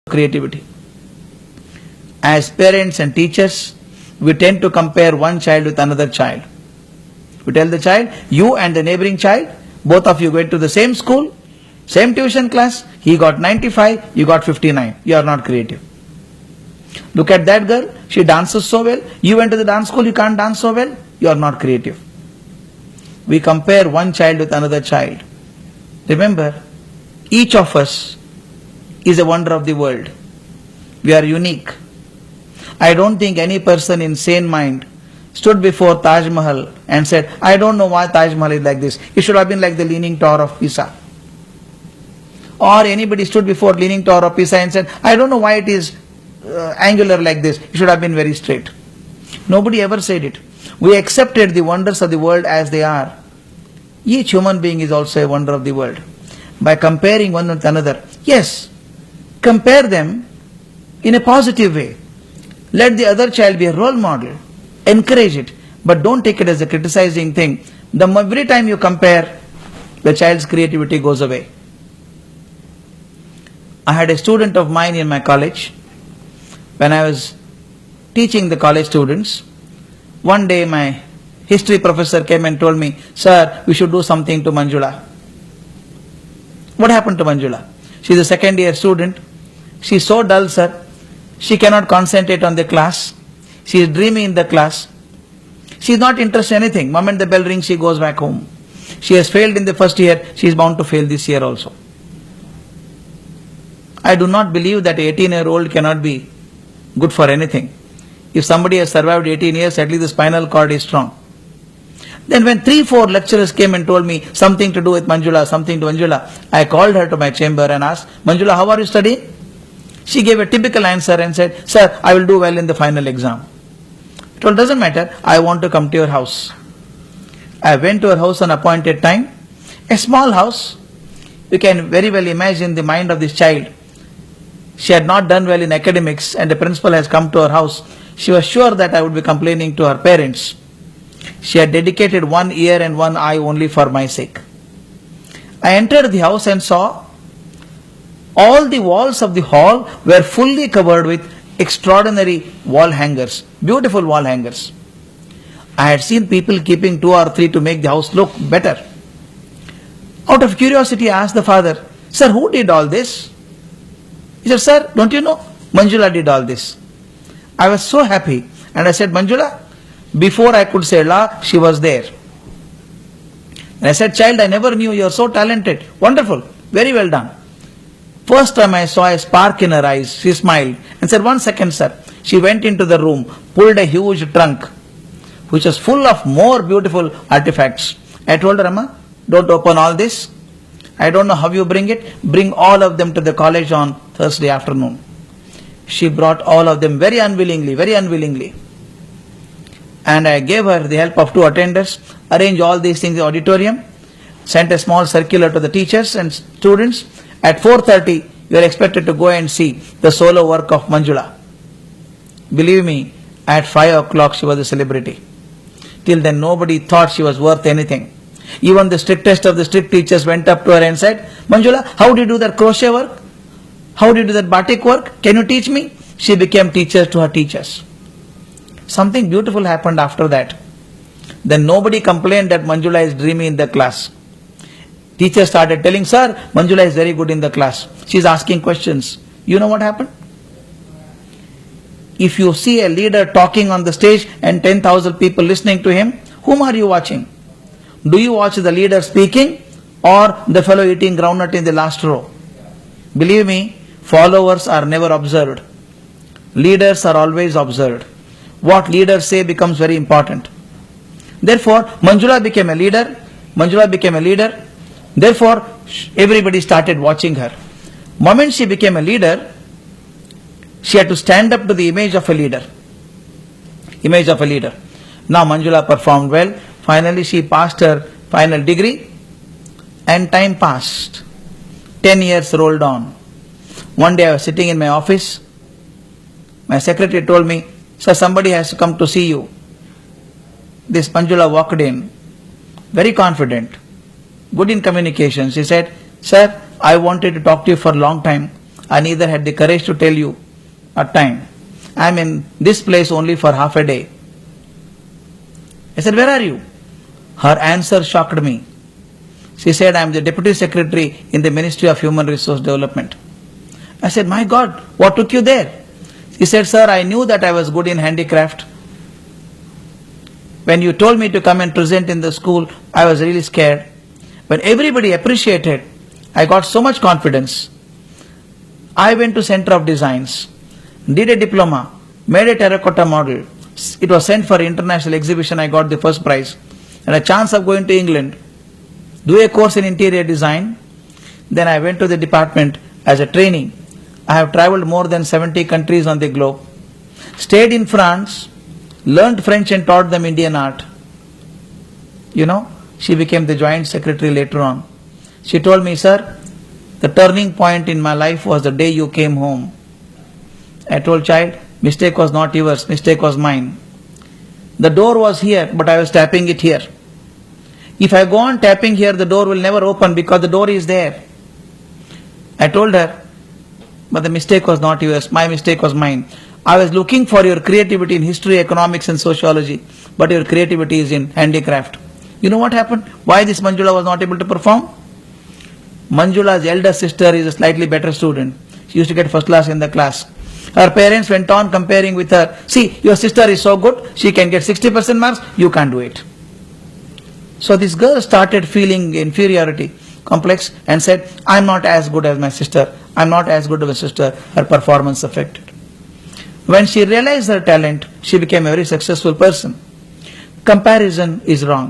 creativity. As parents and teachers, we tend to compare one child with another child. We tell the child, you and the neighboring child, both of you went to the same school, same tuition class, he got 95, you got 59. You are not creative. Look at that girl, she dances so well. You went to the dance school, you can't dance so well. You are not creative. We compare one child with another child. Remember, each of us is a wonder of the world. We are unique. I don't think any person in sane mind stood before Taj Mahal and said, I don't know why Taj Mahal is like this. It should have been like the Leaning Tower of Pisa. Or anybody stood before Leaning Tower of Pisa and said, I don't know why it is angular like this. It should have been very straight. Nobody ever said it. We accepted the wonders of the world as they are. Each human being is also a wonder of the world. By comparing one with another, yes, compare them in a positive way. Let the other child be a role model. Encourage it, but don't take it as a criticizing thing. Every time you compare, the child's creativity goes away. I had a student of mine in my college. When I was teaching the college students, one day my history professor came and told me, sir, we should do something to Manjula. What happened to Manjula? She is a second year student. She is so dull, sir. She cannot concentrate on the class. She is dreamy in the class. She is not interested in anything. Moment the bell rings, she goes back home. She has failed in the first year. She is bound to fail this year also. I do not believe that an 18-year-old cannot be good for anything. If somebody has survived 18 years, at least the spinal cord is strong. Then when 3-4 lecturers came and told me something to do with Manjula, I called her to my chamber and asked, Manjula, how are you studying? She gave a typical answer and said, sir, I will do well in the final exam. I told, doesn't matter, I want to come to your house. I went to her house on appointed time. A small house. You can very well imagine the mind of this child. She had not done well in academics and the principal has come to her house. She was sure that I would be complaining to her parents. She had dedicated one ear and one eye only for my sake. I entered the house and saw all the walls of the hall were fully covered with extraordinary wall hangers, beautiful wall hangers. I had seen people keeping 2 or 3 to make the house look better. Out of curiosity, I asked the father, sir, who did all this? He said, sir, don't you know? Manjula did all this. I was so happy and I said, Manjula, before I could say la, she was there. And I said, child, I never knew you are so talented. Wonderful, very well done. First time I saw a spark in her eyes, she smiled and said, 1 second, sir. She went into the room, pulled a huge trunk, which was full of more beautiful artifacts. I told her, Amma, don't open all this. I don't know how you bring it. Bring all of them to the college on Thursday afternoon. She brought all of them very unwillingly. And I gave her the help of 2 attendants, arranged all these things in the auditorium, sent a small circular to the teachers and students. At 4:30, you are expected to go and see the solo work of Manjula. Believe me, at 5 o'clock she was a celebrity. Till then nobody thought she was worth anything. Even the strictest of the strict teachers went up to her and said, Manjula, how do you do that crochet work? How do you do that batik work? Can you teach me? She became teacher to her teachers. Something beautiful happened after that. Then nobody complained that Manjula is dreamy in the class. Teachers started telling, sir, Manjula is very good in the class. She is asking questions. You know what happened? If you see a leader talking on the stage and 10,000 people listening to him, whom are you watching? Do you watch the leader speaking or the fellow eating groundnut in the last row? Believe me, followers are never observed. Leaders are always observed. What leaders say becomes very important. Therefore, Manjula became a leader. Therefore, everybody started watching her. Moment she became a leader, she had to stand up to the image of a leader. Now Manjula performed well. Finally, she passed her final degree and time passed. 10 years rolled on. One day I was sitting in my office. My secretary told me, sir, somebody has to come to see you. This Manjula walked in, very confident, good in communication. She said, sir, I wanted to talk to you for a long time. I neither had the courage to tell you at time. I am in this place only for half a day. I said, where are you? Her answer shocked me. She said, I am the Deputy Secretary in the Ministry of Human Resource Development. I said, my God, what took you there? She said, sir, I knew that I was good in handicraft. When you told me to come and present in the school, I was really scared. When everybody appreciated, I got so much confidence. I went to Center of Designs, did a diploma, made a terracotta model. It was sent for international exhibition. I got the first prize. And a chance of going to England, do a course in interior design. Then I went to the department as a trainee. I have traveled more than 70 countries on the globe. Stayed in France, learned French and taught them Indian art. You know, she became the joint secretary later on. She told me, sir, the turning point in my life was the day you came home. I told child, mistake was not yours, mistake was mine. The door was here, but I was tapping it here. If I go on tapping here, the door will never open because the door is there. I told her, but the mistake was not yours, my mistake was mine. I was looking for your creativity in history, economics and sociology, but your creativity is in handicraft. You know what happened? Why this Manjula was not able to perform? Manjula's elder sister is a slightly better student. She used to get first class in the class. Her parents went on comparing with her. See, your sister is so good, she can get 60% marks, you can't do it. So this girl started feeling inferiority complex and said, I'm not as good as my sister. I'm not as good as my sister. Her performance affected. When she realized her talent, she became a very successful person. Comparison is wrong.